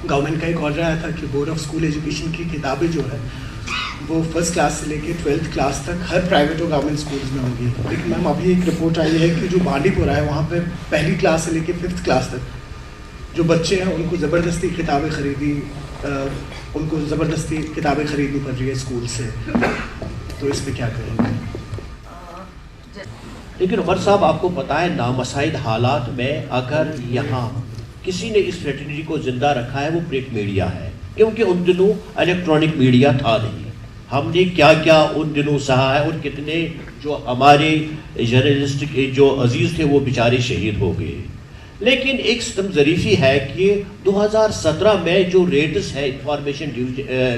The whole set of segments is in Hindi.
गवर्नमेंट का एक ऑर्डर आया था कि बोर्ड ऑफ स्कूल एजुकेशन की किताबें जो है वो फर्स्ट क्लास से लेके 12th क्लास तक हर प्राइवेट और गवर्नमेंट स्कूल्स में होंगी। लेकिन मैम अभी एक रिपोर्ट आई है कि जो बांडीपुरा है वहाँ पे पहली क्लास से लेके 5th क्लास तक जो बच्चे हैं उनको ज़बरदस्ती किताबें खरीदनी पड़ रही है स्कूल से, तो इस पर क्या करेंगे? लेकिन उमर साहब, आपको पता है नामसाइद हालात में अगर यहाँ किसी ने इस फ्रेटर्निटी को जिंदा रखा है वो प्रिंट मीडिया है, क्योंकि उन दिनों इलेक्ट्रॉनिक मीडिया था नहीं। हमने क्या क्या उन दिनों सहा है और कितने जो हमारे जर्नलिस्ट जो अजीज़ थे वो बेचारे शहीद हो गए। लेकिन एक सितम ज़रीफ़ी है कि 2017 में जो रेट्स है इंफॉर्मेशन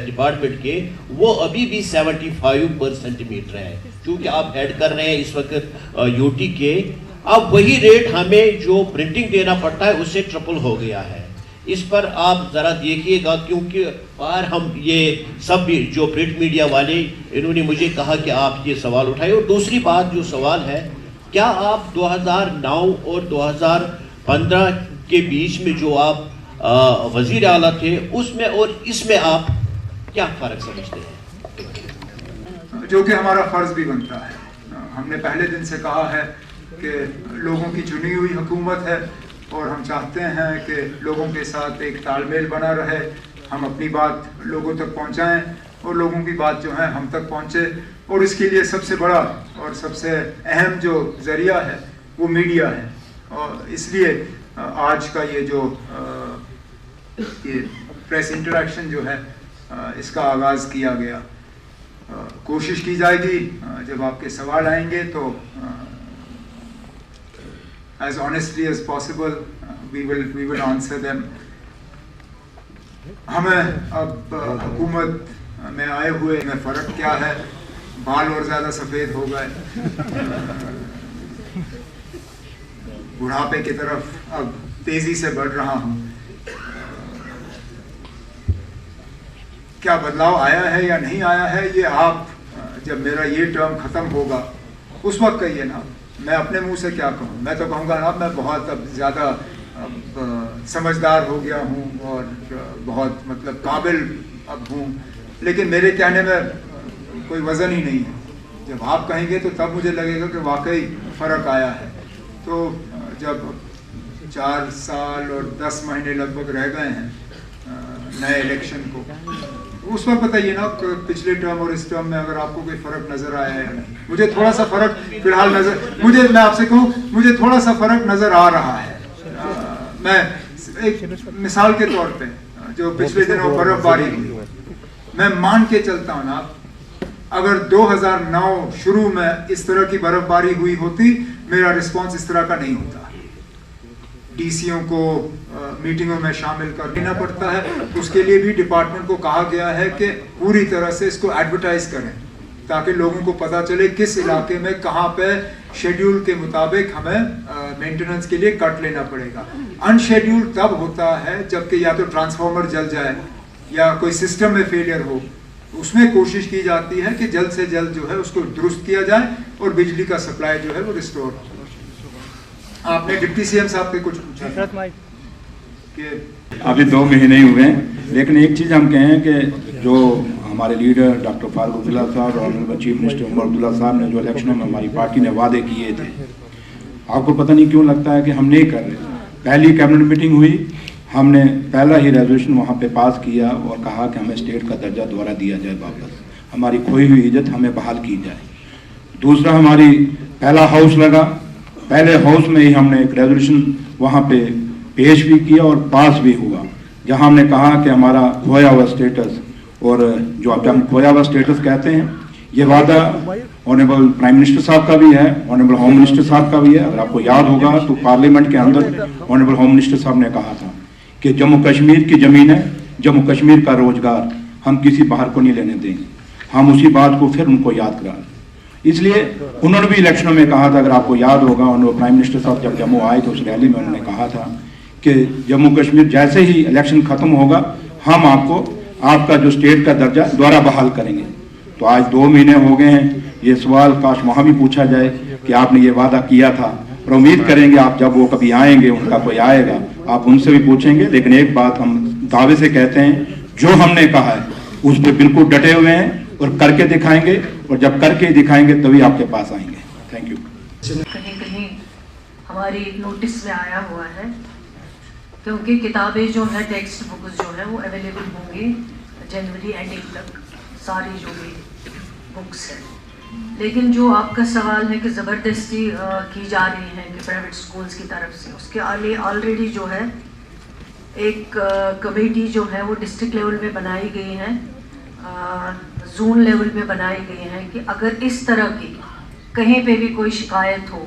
डिपार्टमेंट के वो अभी भी 75 पर सेंटीमीटर है। क्योंकि आप हेड कर रहे हैं इस वक्त यूटी के, अब वही रेट हमें जो प्रिंटिंग देना पड़ता है उससे ट्रिपल हो गया है। इस पर आप ज़रा देखिएगा, क्योंकि बाहर हम ये सब भी जो प्रिंट मीडिया वाले इन्होंने मुझे कहा कि आप ये सवाल उठाए। और दूसरी बात जो सवाल है, क्या आप 2009 और 2015 के बीच में जो आप वज़ीर आला थे उसमें और इसमें आप क्या फ़र्क समझते हैं? जो कि हमारा फ़र्ज़ भी बनता है। हमने पहले दिन से कहा है कि लोगों की चुनी हुई हुकूमत है और हम चाहते हैं कि लोगों के साथ एक तालमेल बना रहे, हम अपनी बात लोगों तक पहुंचाएं और लोगों की बात जो है हम तक पहुंचे। और इसके लिए सबसे बड़ा और सबसे अहम जो ज़रिया है वो मीडिया है। और इसलिए आज का ये जो ये प्रेस इंटरेक्शन जो है इसका आगाज़ किया गया। कोशिश की जाएगी जब आपके सवाल आएंगे तो as honestly as possible we will answer them। हमें अब हुकूमत में आए हुए में फ़र्क क्या है, बाल और ज़्यादा सफ़ेद हो गए, बुढ़ापे की तरफ अब तेज़ी से बढ़ रहा हूँ। क्या बदलाव आया है या नहीं आया है ये आप जब मेरा ये टर्म ख़त्म होगा उस वक्त कहिए ना। मैं अपने मुंह से क्या कहूँ? मैं तो कहूँगा ना मैं बहुत अब ज़्यादा समझदार हो गया हूँ और बहुत मतलब काबिल अब हूँ, लेकिन मेरे कहने में कोई वज़न ही नहीं है। जब आप कहेंगे तो तब मुझे लगेगा कि वाकई फ़र्क आया है। तो जब 4 साल और 10 महीने लगभग रह गए हैं नए इलेक्शन को, उस वक्त बताइए ना पिछले टर्म और इस टर्म में अगर आपको कोई फ़र्क नज़र आया है या नहीं। मुझे थोड़ा सा फ़र्क फिलहाल मैं आपसे कहूँ मुझे थोड़ा सा फ़र्क नज़र आ रहा है। मैं एक मिसाल के तौर पे जो पिछले दिनों बर्फ़बारी हुई, मैं मान के चलता हूँ ना, अगर 2009 शुरू में इस तरह की बर्फ़बारी हुई होती मेरा रिस्पॉन्स इस तरह का नहीं होता। डीसीओ को मीटिंगों में शामिल कर लेना पड़ता है, उसके लिए भी डिपार्टमेंट को कहा गया है कि पूरी तरह से इसको एडवर्टाइज करें ताकि लोगों को पता चले किस इलाके में कहाँ पे शेड्यूल के मुताबिक हमें मेंटेनेंस के लिए कट लेना पड़ेगा। अनशेड्यूल तब होता है जबकि या तो ट्रांसफार्मर जल जाए या कोई सिस्टम में फेलियर हो, उसमें कोशिश की जाती है कि जल्द से जल्द जो है उसको दुरुस्त किया जाए और बिजली का सप्लाई जो है वो रिस्टोर हो। आपने डिप्टी सीएम साहब पे कुछ पूछा कि अभी 2 महीने ही हुए हैं, लेकिन एक चीज़ हम कहें कि जो हमारे लीडर डॉक्टर फारूक अब्दुल्ला साहब और honourable chief minister Omar Abdullah साहब ने जो इलेक्शनों में हमारी पार्टी ने वादे किए थे, आपको पता नहीं क्यों लगता है कि हम नहीं कर रहे। पहली कैबिनेट मीटिंग हुई, हमने पहला ही रेजोल्यूशन वहाँ पे पास किया और कहा कि हमें स्टेट का दर्जा दोबारा दिया जाए, वापस हमारी खोई हुई इज्जत हमें बहाल की जाए। दूसरा, हमारी पहला हाउस लगा, पहले हाउस में ही हमने एक रेजोल्यूशन वहाँ पे पेश भी किया और पास भी हुआ, जहाँ हमने कहा कि हमारा खोया हुआ स्टेटस, और जो अब हम खोया हुआ स्टेटस कहते हैं, ये वादा ऑनरेबल प्राइम मिनिस्टर साहब का भी है, ऑनरेबल होम मिनिस्टर साहब का भी है। अगर आपको याद होगा तो पार्लियामेंट के अंदर ऑनरेबल होम मिनिस्टर साहब ने कहा था कि जम्मू कश्मीर की ज़मीन है, जम्मू कश्मीर का रोजगार हम किसी बाहर को नहीं लेने देंगे। हम उसी बात को फिर उनको याद करा, इसलिए उन्होंने भी इलेक्शनों में कहा था, अगर आपको याद होगा, ऑनरेबल प्राइम मिनिस्टर साहब जब जम्मू आए तो उस रैली में उन्होंने कहा था कि जम्मू कश्मीर जैसे ही इलेक्शन खत्म होगा हम आपको आपका जो स्टेट का दर्जा दोबारा बहाल करेंगे। तो आज 2 महीने हो गए हैं, ये सवाल काश वहाँ भी पूछा जाए कि आपने ये वादा किया था, और उम्मीद करेंगे आप जब वो कभी आएंगे, उनका कोई आएगा, आप उनसे भी पूछेंगे। लेकिन एक बात हम दावे से कहते हैं जो हमने कहा है उस पर बिल्कुल डटे हुए हैं और करके दिखाएंगे, और जब करके दिखाएंगे तभी आपके पास आएंगे। Thank you. कहीं कहीं हमारी नोटिस में आया हुआ है, क्योंकि किताबें जो है, टेक्स्ट बुक्स जो है वो अवेलेबल होंगी जनवरी एंडिंग तक, सारी जो भी बुक्स हैं। लेकिन जो आपका सवाल है कि ज़बरदस्ती की जा रही है कि प्राइवेट स्कूल्स की तरफ से, उसके लिए ऑलरेडी जो है एक कमेटी जो है वो डिस्ट्रिक्ट लेवल पे बनाई गई है, जोन लेवल पे बनाई गई है कि अगर इस तरह की कहीं पे भी कोई शिकायत हो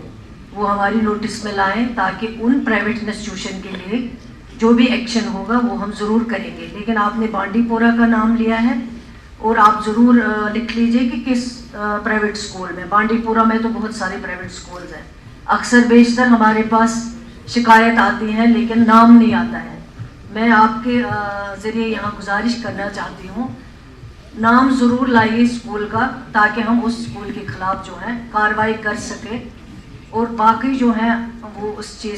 वो हमारी नोटिस में लाएं, ताकि उन प्राइवेट इंस्टीट्यूशन के लिए जो भी एक्शन होगा वो हम ज़रूर करेंगे। लेकिन आपने बांडीपोरा का नाम लिया है और आप ज़रूर लिख लीजिए कि किस प्राइवेट स्कूल में। बांडीपोरा में तो बहुत सारे प्राइवेट स्कूल्स हैं, अक्सर बेशतर हमारे पास शिकायत आती है लेकिन नाम नहीं आता है। मैं आपके ज़रिए यहाँ गुजारिश करना चाहती हूँ, नाम ज़रूर लाइए स्कूल का, ताकि हम उस स्कूल के ख़िलाफ़ जो है कार्रवाई कर सकें और बाकी जो है वो उस चीज़